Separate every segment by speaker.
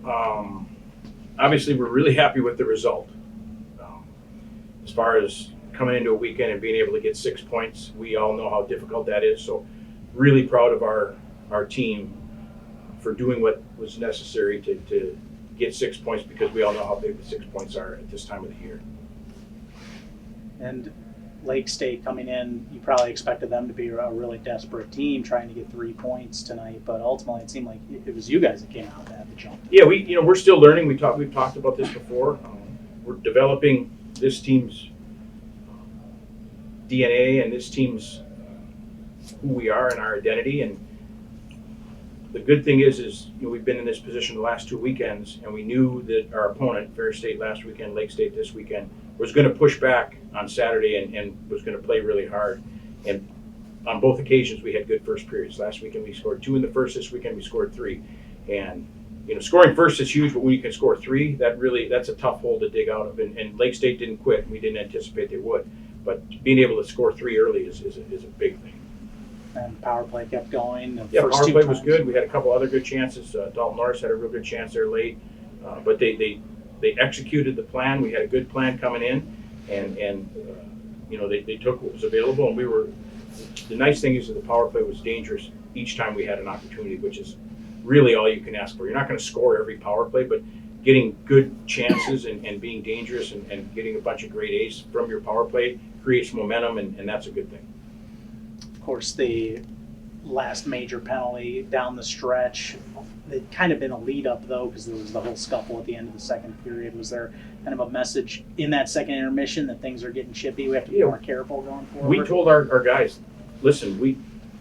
Speaker 1: Obviously, we're really happy with the result. Um, as far as coming into a weekend and being able to get 6 points, we all know how difficult that is. So, really proud of our team for doing what was necessary to get 6 points because we all know how big the 6 points are at this time of the year.
Speaker 2: And Lake State coming in, you probably expected them to be a really desperate team trying to get 3 points tonight, but ultimately it seemed like it was you guys that came out at the jump.
Speaker 1: Yeah, we're still learning. We've talked about this before. We're developing this team's DNA and this team's who we are and our identity. And the good thing is we've been in this position the last 2 weekends, and we knew that our opponent, Fair State last weekend, Lake State this weekend, was going to push back on Saturday and was going to play really hard. And on both occasions, we had good first periods. Last weekend, we scored 2 in the first. This weekend, we scored 3. And scoring first is huge, but when you can score 3, that's a tough hole to dig out of. And Lake State didn't quit. We didn't anticipate they would. But being able to score 3 early is a big thing.
Speaker 2: And power play kept going.
Speaker 1: Yeah, power play was good. We had a couple other good chances. Dalton Norris had a real good chance there late. But they executed the plan. We had a good plan coming in. And they took what was available. And the nice thing is that the power play was dangerous each time we had an opportunity, which is really all you can ask for. You're not going to score every power play, but getting good chances and being dangerous and getting a bunch of great aces from your power play creates momentum, and that's a good thing.
Speaker 2: Of course, the last major penalty down the stretch, it kind of been a lead up though, because there was the whole scuffle at the end of the second period. Was there kind of a message in that second intermission that things are getting chippy? We have to be more careful going forward?
Speaker 1: We told our guys, listen,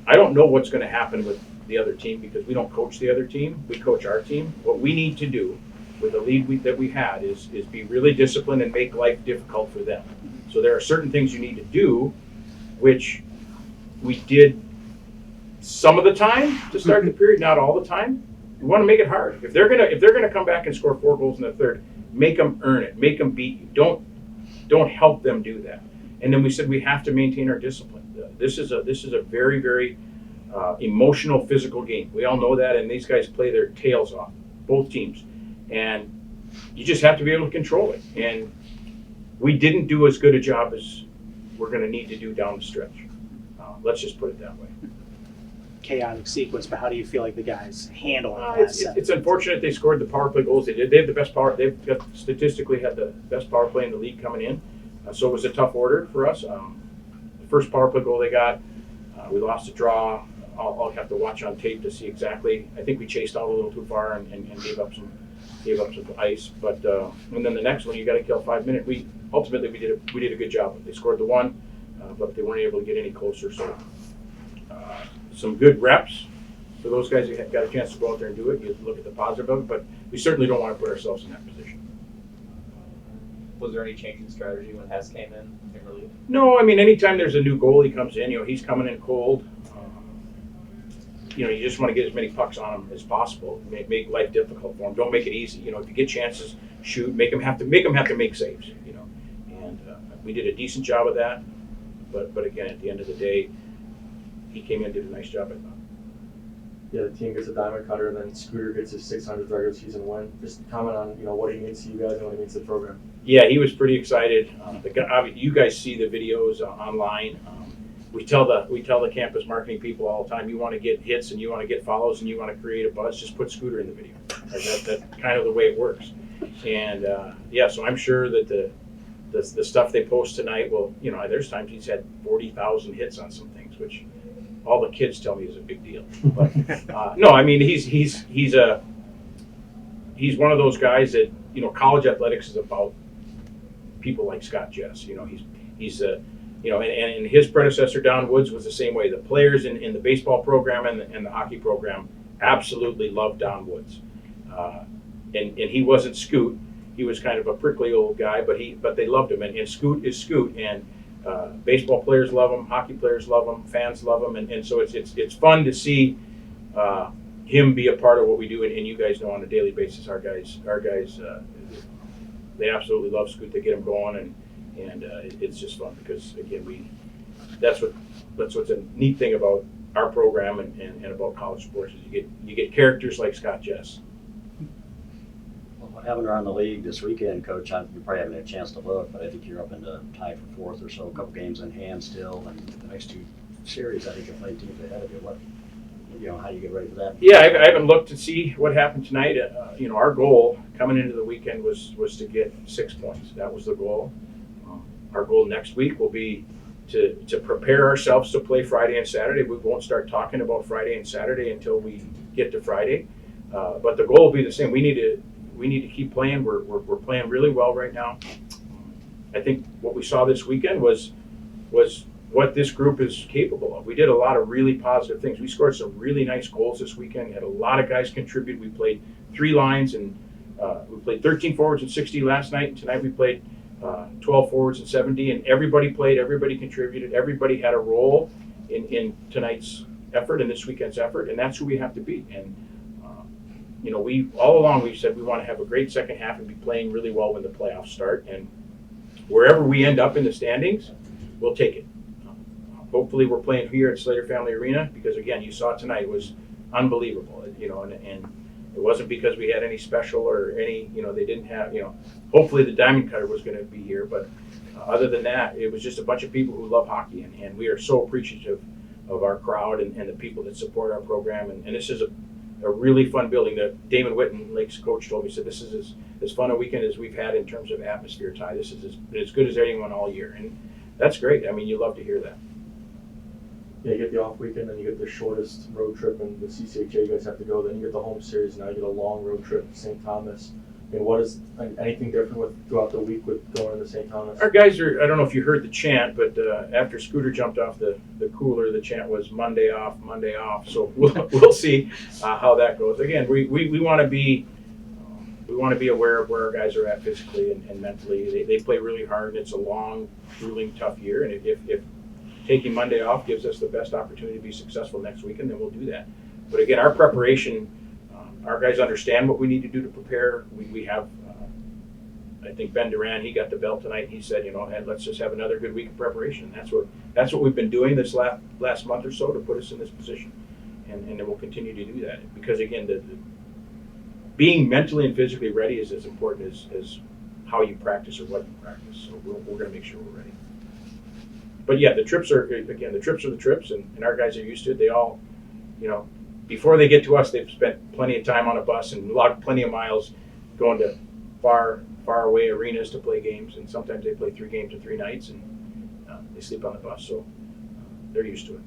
Speaker 1: I don't know what's going to happen with the other team because we don't coach the other team. We coach our team. What we need to do with the lead that we had is be really disciplined and make life difficult for them. So there are certain things you need to do, which we did some of the time to start the period, not all the time. We want to make it hard. If they're gonna come back and score 4 goals in the third, make them earn it. Make them beat you. Don't help them do that. And then we said we have to maintain our discipline. This is a very, very emotional, physical game. We all know that, and these guys play their tails off, both teams. And you just have to be able to control it. And we didn't do as good a job as we're going to need to do down the stretch. Let's just put it that way.
Speaker 2: Chaotic sequence, but how do you feel like the guys handle it?
Speaker 1: It's unfortunate they scored the power play goals they did. They have the best power. They've statistically had the best power play in the league coming in. So it was a tough order for us. The first power play goal they got, we lost a draw. I'll have to watch on tape to see exactly. I think we chased out a little too far and gave up some ice. But and then the next one, you got to kill 5 minutes. We did a good job. They scored the one, but they weren't able to get any closer. So some good reps for those guys who got a chance to go out there and do it. You look at the positive of it, but we certainly don't want to put ourselves in that position.
Speaker 3: Was there any change in strategy when Hess came in relief?
Speaker 1: No, I mean, anytime there's a new goalie comes in, he's coming in cold. You just want to get as many pucks on him as possible. Make life difficult for him. Don't make it easy. If you get chances, shoot. Make them have to make saves. And we did a decent job of that. But again, at the end of the day, he came in and did a nice job, I thought.
Speaker 4: Yeah, the team gets a diamond cutter, then Scooter gets his 600th regular season win. Just comment on what he means to you guys and what he means to the program.
Speaker 1: Yeah, he was pretty excited. You guys see the videos online. We tell the campus marketing people all the time, you want to get hits and you want to get follows and you want to create a buzz, just put Scooter in the video. That's kind of the way it works. And so I'm sure that the stuff they post tonight will, there's times he's had 40,000 hits on some things, which all the kids tell me is a big deal. But no, I mean he's one of those guys that college athletics is about people like Scott Jess. He's and his predecessor Don Woods was the same way. The players in the baseball program and the hockey program absolutely loved Don Woods, and he wasn't Scoot. He was kind of a prickly old guy, but they loved him. And Scoot is Scoot, and baseball players love him, hockey players love him, fans love him, and so it's fun to see him be a part of what we do. And you guys know on a daily basis, our guys, they absolutely love Scoot. They get him going, and it's just fun because again that's what's a neat thing about our program and about college sports is you get characters like Scott Jess.
Speaker 5: having around the league this weekend, Coach, you probably haven't had a chance to look, but I think you're up into tied for fourth or so, a couple games in hand still, and the next two series, I think you're playing teams ahead of you. How do you get ready for that?
Speaker 1: Yeah, I haven't looked to see what happened tonight. Our goal coming into the weekend was to get 6 points. That was the goal. Our goal next week will be to prepare ourselves to play Friday and Saturday. We won't start talking about Friday and Saturday until we get to Friday. But the goal will be the same. We need to keep playing. We're playing really well right now. I think what we saw this weekend was what this group is capable of. We did a lot of really positive things. We scored some really nice goals this weekend. We had a lot of guys contribute. We played 3 lines, and we played 13 forwards and 60 last night. And tonight we played 12 forwards and 70, and everybody played, everybody contributed, everybody had a role in tonight's effort and this weekend's effort, and that's who we have to be. And we all along we've said we want to have a great second half and be playing really well when the playoffs start. And wherever we end up in the standings, we'll take it. Hopefully we're playing here at Slater Family Arena, because again, you saw tonight, it was unbelievable, and it wasn't because we had any special or any, they didn't have, hopefully the Diamond Cutter was going to be here, but other than that, it was just a bunch of people who love hockey, and we are so appreciative of our crowd and the people that support our program, and this is a really fun building. That Damon Witten, Lake's coach, told me, said this is as fun a weekend as we've had in terms of atmosphere, Ty. This is as good as anyone all year, and that's great. I mean, you love to hear that.
Speaker 4: Yeah, you get the off weekend, then you get the shortest road trip in the CCHA you guys have to go. Then you get the home series, now you get a long road trip to St. Thomas. I mean, what is anything different throughout the week with going into St. Thomas?
Speaker 1: Our guys are, I don't know if you heard the chant, but after Scooter jumped off the cooler, the chant was Monday off, Monday off. So we'll see how that goes. Again, we want to be aware of where our guys are at physically and mentally. They play really hard, and it's a long, grueling, tough year. And if taking Monday off gives us the best opportunity to be successful next weekend, then we'll do that. But again, our preparation, our guys understand what we need to do to prepare. We have, I think Ben Duran, he got the belt tonight. He said, and let's just have another good week of preparation. That's what we've been doing this last month or so to put us in this position, and then we'll continue to do that. Because again, the being mentally and physically ready is as important as how you practice or what you practice. So we're going to make sure we're ready. But yeah, the trips are the trips, and our guys are used to it. They all, before they get to us, they've spent plenty of time on a bus and logged plenty of miles going to far away arenas to play games, and sometimes they play 3 games in 3 nights, and they sleep on the bus, so they're used to it.